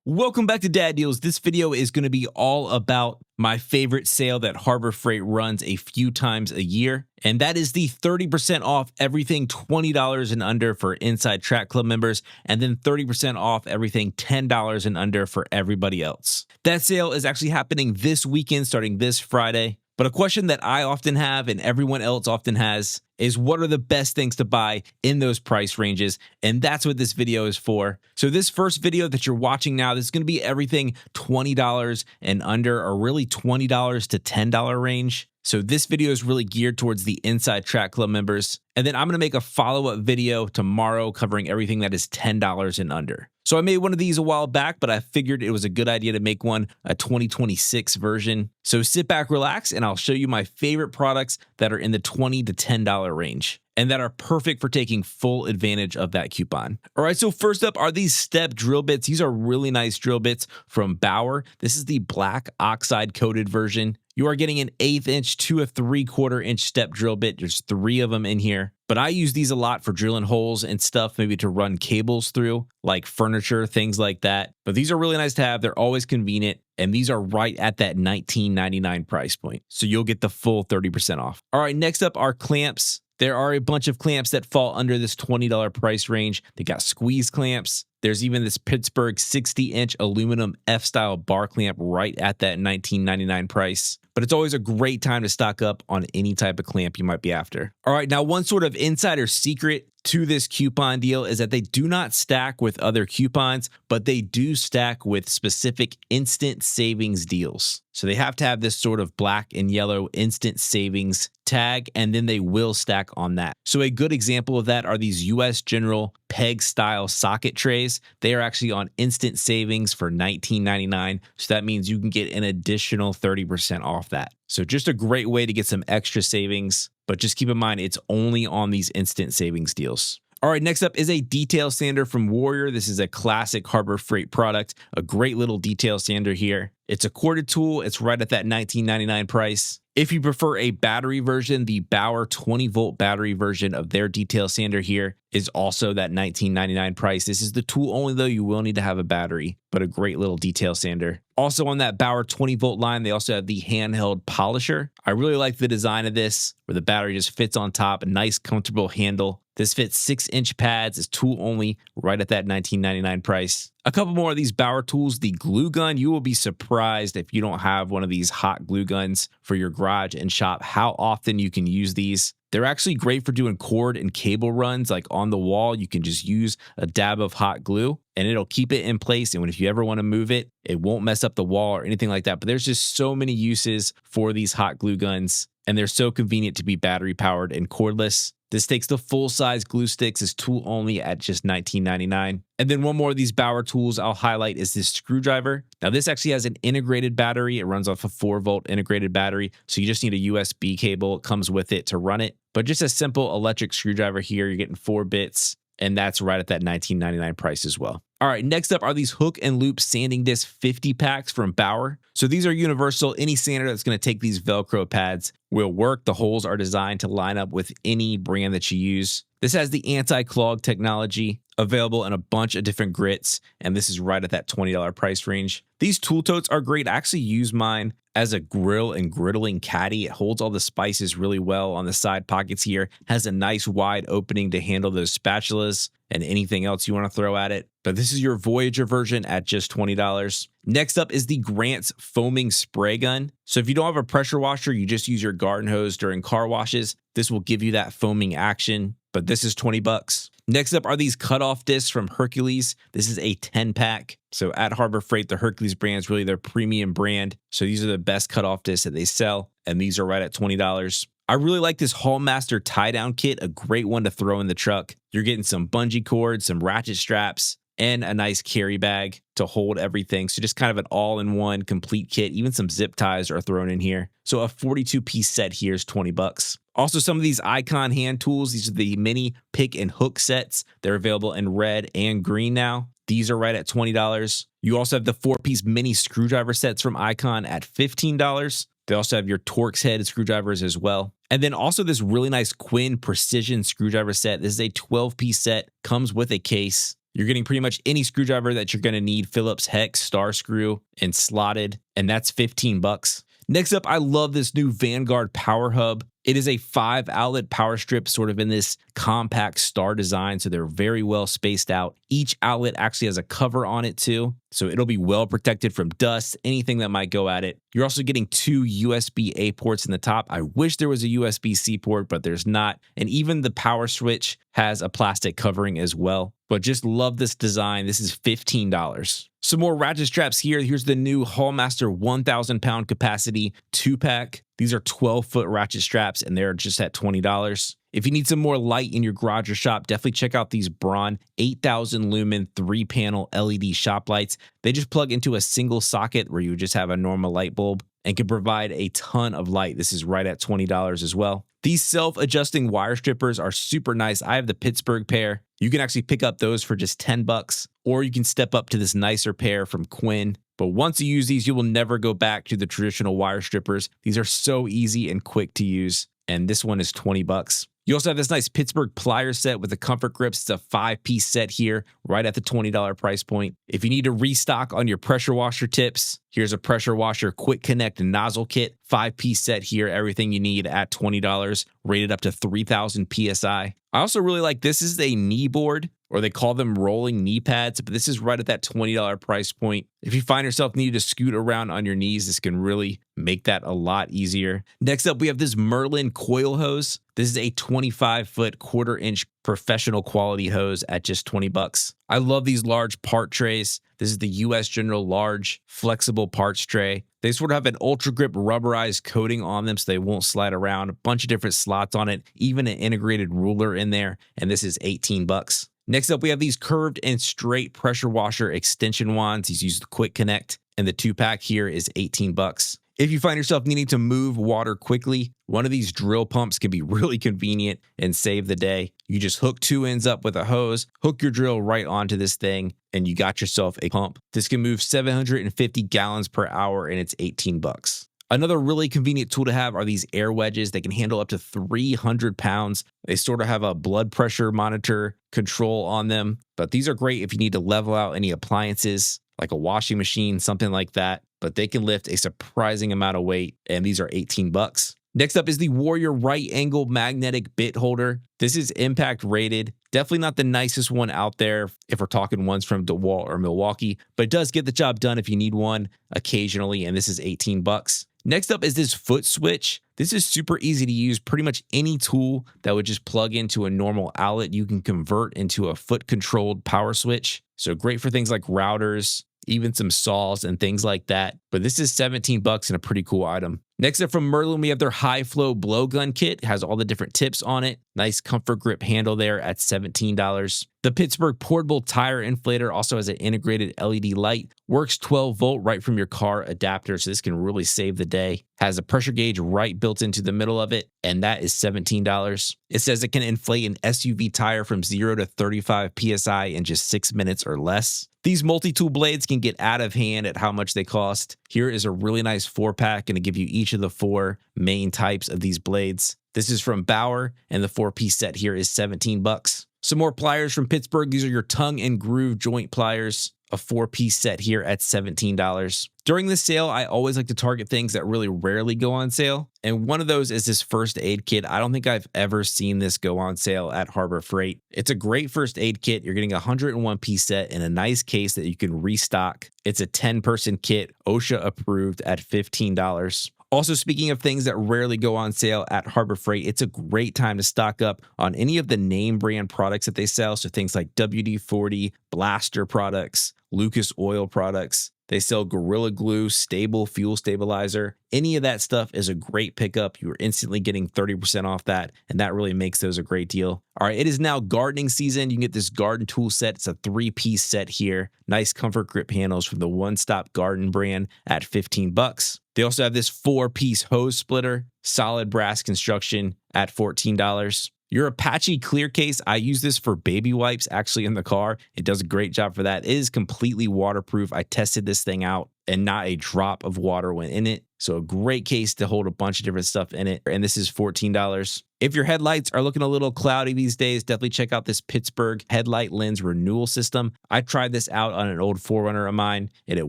Welcome back to Dad Deals. This video is going to be all about my favorite sale that Harbor Freight runs a few times a year, and that is the 30% off everything $20 and under for Inside Track Club members, and then 30% off everything $10 and under for everybody else. That sale is actually happening this weekend, starting this Friday. But a question that I often have and everyone else often has is what are the best things to buy in those price ranges? And that's what this video is for. So this first video that you're watching now, this is going to be everything $20 and under, or really $20 to $10 range. So this video is really geared towards the Inside Track Club members. And then I'm going to make a follow-up video tomorrow covering everything that is $10 and under. So I made one of these a while back, but I figured it was a good idea to make one a 2026 version. So sit back, relax, and I'll show you my favorite products that are in the $20 to $10 range and that are perfect for taking full advantage of that coupon. All right, so first up are these step drill bits. These are really nice drill bits from Bauer. This is the black oxide coated version. You are getting an 1/8 inch to a 3/4 inch step drill bit. There's 3 of them in here. But I use these a lot for drilling holes and stuff, maybe to run cables through, like furniture, things like that. But these are really nice to have. They're always convenient. And these are right at that $19.99 price point. So you'll get the full 30% off. All right, next up are clamps. There are a bunch of clamps that fall under this $20 price range. They got squeeze clamps. There's even this Pittsburgh 60-inch aluminum F-style bar clamp right at that $19.99 price. But it's always a great time to stock up on any type of clamp you might be after. All right, now one sort of insider secret to this coupon deal is that they do not stack with other coupons, but they do stack with specific instant savings deals. So they have to have this sort of black and yellow instant savings tag, and then they will stack on that. So a good example of that are these US General peg style socket trays. They are actually on instant savings for $19.99. So that means you can get an additional 30% off that. So just a great way to get some extra savings, but just keep in mind it's only on these instant savings deals. All right, next up is a detail sander from Warrior. This is a classic Harbor Freight product, a great little detail sander here. It's a corded tool. It's right at that $19.99 price. If you prefer a battery version, the Bauer 20-volt battery version of their detail sander here is also that $19.99 price. This is the tool only, though. You will need to have a battery, but a great little detail sander. Also on that Bauer 20-volt line, they also have the handheld polisher. I really like the design of this, where the battery just fits on top, a nice, comfortable handle. This fits 6-inch pads, is tool only, right at that $19.99 price. A couple more of these Bauer tools. The glue gun, you will be surprised if you don't have one of these hot glue guns for your garage and shop, how often you can use these. They're actually great for doing cord and cable runs, like on the wall. You can just use a dab of hot glue and it'll keep it in place. And if you ever want to move it, it won't mess up the wall or anything like that. But there's just so many uses for these hot glue guns, and they're so convenient to be battery powered and cordless. This takes the full-size glue sticks, is tool only at just $19.99. And then one more of these Bauer tools I'll highlight is this screwdriver. Now this actually has an integrated battery. It runs off a 4-volt integrated battery. So you just need a USB cable. It comes with it to run it. But just a simple electric screwdriver here, you're getting 4 bits. And that's right at that $19.99 price as well. All right, next up are these hook and loop sanding disc 50 packs from Bauer. So these are universal. Any sander that's going to take these Velcro pads will work. The holes are designed to line up with any brand that you use. This has the anti-clog technology, available in a bunch of different grits, and this is right at that $20 price range. These tool totes are great. I actually use mine as a grill and griddling caddy. It holds all the spices really well on the side pockets here, has a nice wide opening to handle those spatulas and anything else you want to throw at it. But this is your Voyager version at just $20. Next up is the Grant's foaming spray gun. So if you don't have a pressure washer, you just use your garden hose during car washes. This will give you that foaming action, but this is 20 bucks. Next up are these cutoff discs from Hercules. This is a 10-pack. So at Harbor Freight, the Hercules brand is really their premium brand. So these are the best cutoff discs that they sell, and these are right at $20. I really like this Hallmaster tie-down kit, a great one to throw in the truck. You're getting some bungee cords, some ratchet straps, and a nice carry bag to hold everything. So just kind of an all-in-one complete kit. Even some zip ties are thrown in here. So a 42-piece set here is 20 bucks. Also, some of these Icon hand tools, these are the mini pick and hook sets. They're available in red and green now. These are right at $20. You also have the 4-piece mini screwdriver sets from Icon at $15. They also have your Torx head screwdrivers as well. And then also this really nice Quinn precision screwdriver set. This is a 12-piece set, comes with a case. You're getting pretty much any screwdriver that you're going to need, Phillips, hex, star screw, and slotted, and that's 15 bucks. Next up, I love this new Vanguard Power Hub. It is a 5-outlet power strip sort of in this compact star design, so they're very well spaced out. Each outlet actually has a cover on it too, so it'll be well protected from dust, anything that might go at it. You're also getting 2 USB-A ports in the top. I wish there was a USB-C port, but there's not. And even the power switch has a plastic covering as well. But just love this design. This is $15. Some more ratchet straps here. Here's the new Hallmaster 1,000 pound capacity 2-pack. These are 12-foot ratchet straps, and they're just at $20. If you need some more light in your garage or shop, definitely check out these Braun 8,000 lumen 3-panel LED shop lights. They just plug into a single socket where you would just have a normal light bulb and can provide a ton of light. This is right at $20 as well. These self-adjusting wire strippers are super nice. I have the Pittsburgh pair. You can actually pick up those for just 10 bucks, or you can step up to this nicer pair from Quinn. But once you use these, you will never go back to the traditional wire strippers. These are so easy and quick to use, and this one is 20 bucks. You also have this nice Pittsburgh plier set with the comfort grips. It's a 5-piece set here, right at the $20 price point. If you need to restock on your pressure washer tips, here's a pressure washer quick connect nozzle kit, 5-piece set here, everything you need at $20, rated up to 3,000 PSI. I also really like this. This is a knee board, or they call them rolling knee pads, but this is right at that $20 price point. If you find yourself needing to scoot around on your knees, this can really make that a lot easier. Next up, we have this Merlin coil hose. This is a 25-foot 1/4-inch professional quality hose at just 20 bucks. I love these large part trays. This is the US General large flexible parts tray. They sort of have an ultra grip rubberized coating on them so they won't slide around. A bunch of different slots on it, even an integrated ruler in there, and this is 18 bucks. Next up, we have these curved and straight pressure washer extension wands. These use the quick connect, and the 2-pack here is 18 bucks. If you find yourself needing to move water quickly, one of these drill pumps can be really convenient and save the day. You just hook 2 ends up with a hose, hook your drill right onto this thing, and you got yourself a pump. This can move 750 gallons per hour, and it's 18 bucks. Another really convenient tool to have are these air wedges. They can handle up to 300 pounds. They sort of have a blood pressure monitor control on them, but these are great if you need to level out any appliances, like a washing machine, something like that. But they can lift a surprising amount of weight, and these are 18 bucks. Next up is the Warrior right angle magnetic bit holder. This is impact rated. Definitely not the nicest one out there if we're talking ones from DeWalt or Milwaukee, but it does get the job done if you need one occasionally, and this is 18 bucks. Next up is this foot switch. This is super easy to use. Pretty much any tool that would just plug into a normal outlet, you can convert into a foot controlled power switch. So great for things like routers, even some saws and things like that. But this is 17 bucks and a pretty cool item. Next up from Merlin, we have their high flow blowgun kit. It has all the different tips on it. Nice comfort grip handle there at $17. The Pittsburgh portable tire inflator also has an integrated LED light. Works 12 volt right from your car adapter, so this can really save the day. Has a pressure gauge right built into the middle of it, and that is $17. It says it can inflate an SUV tire from 0 to 35 PSI in just 6 minutes or less. These multi-tool blades can get out of hand at how much they cost. Here is a really nice 4-pack, and to give you each of the 4 main types of these blades. This is from Bauer, and the 4-piece set here is 17 bucks. Some more pliers from Pittsburgh. These are your tongue and groove joint pliers. A 4-piece set here at $17. During this sale, I always like to target things that really rarely go on sale. And one of those is this first aid kit. I don't think I've ever seen this go on sale at Harbor Freight. It's a great first aid kit. You're getting a 101-piece set in a nice case that you can restock. It's a 10-person kit, OSHA approved at $15. Also, speaking of things that rarely go on sale at Harbor Freight, it's a great time to stock up on any of the name brand products that they sell. So things like WD-40, Blaster products, Lucas Oil products. They sell Gorilla Glue, Stable Fuel Stabilizer. Any of that stuff is a great pickup. You're instantly getting 30% off that, and that really makes those a great deal. All right, it is now gardening season. You can get this garden tool set. It's a 3-piece set here. Nice comfort grip handles from the One Stop Garden brand at 15 bucks. They also have this 4-piece hose splitter, solid brass construction at $14. Your Apache clear case, I use this for baby wipes actually in the car. It does a great job for that. It is completely waterproof. I tested this thing out. and not a drop of water went in it. So a great case to hold a bunch of different stuff in it. And this is $14. If your headlights are looking a little cloudy these days, definitely check out this Pittsburgh headlight lens renewal system. I tried this out on an old 4Runner of mine and it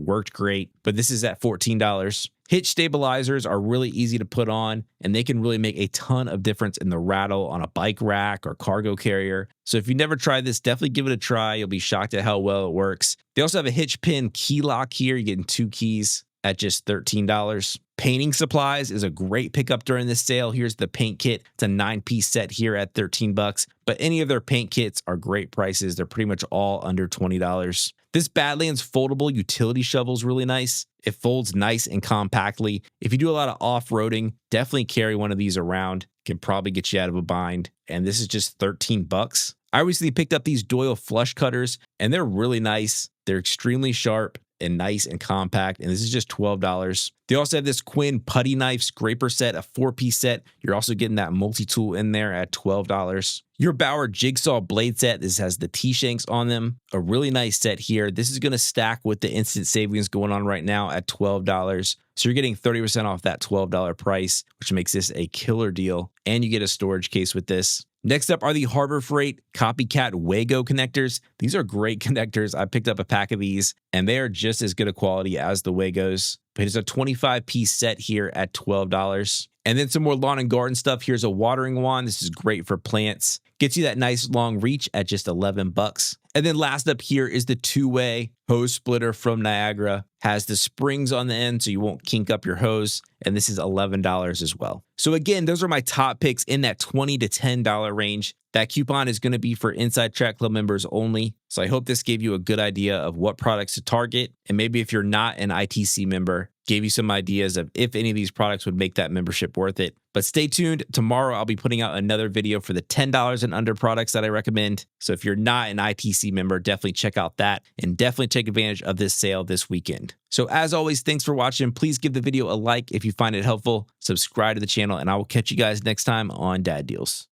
worked great, but this is at $14. Hitch stabilizers are really easy to put on, and they can really make a ton of difference in the rattle on a bike rack or cargo carrier. So if you never tried this, definitely give it a try. You'll be shocked at how well it works. They also have a hitch pin key lock here. You're getting 2 keys at just $13. Painting supplies is a great pickup during this sale. Here's the paint kit. It's a 9-piece set here at $13, but any of their paint kits are great prices. They're pretty much all under $20. This Badlands foldable utility shovel is really nice. It folds nice and compactly. If you do a lot of off-roading, definitely carry one of these around. Can probably get you out of a bind. And this is just $13. I recently picked up these Doyle flush cutters, and they're really nice. They're extremely sharp and nice and compact, and this is just $12. They also have this Quinn putty knife scraper set, a 4-piece set. You're also getting that multi-tool in there at $12. Your Bauer jigsaw blade set, this has the T-shanks on them. A really nice set here. This is going to stack with the instant savings going on right now at $12. So you're getting 30% off that $12 price, which makes this a killer deal. And you get a storage case with this. Next up are the Harbor Freight Copycat Wago connectors. These are great connectors. I picked up a pack of these, and they are just as good a quality as the Wagos. But it's a 25-piece set here at $12. And then some more lawn and garden stuff. Here's a watering wand. This is great for plants. Gets you that nice long reach at just $11. And then last up here is the 2-way hose splitter from Niagara. Has the springs on the end so you won't kink up your hose. And this is $11 as well. So again, those are my top picks in that $20 to $10 range. That coupon is going to be for Inside Track Club members only. So I hope this gave you a good idea of what products to target. And maybe if you're not an ITC member, gave you some ideas of if any of these products would make that membership worth it. But stay tuned. Tomorrow, I'll be putting out another video for the $10 and under products that I recommend. So if you're not an ITC member, definitely check out that and definitely take advantage of this sale this weekend. So as always, thanks for watching. Please give the video a like if you find it helpful. Subscribe to the channel, and I will catch you guys next time on Dad Deals.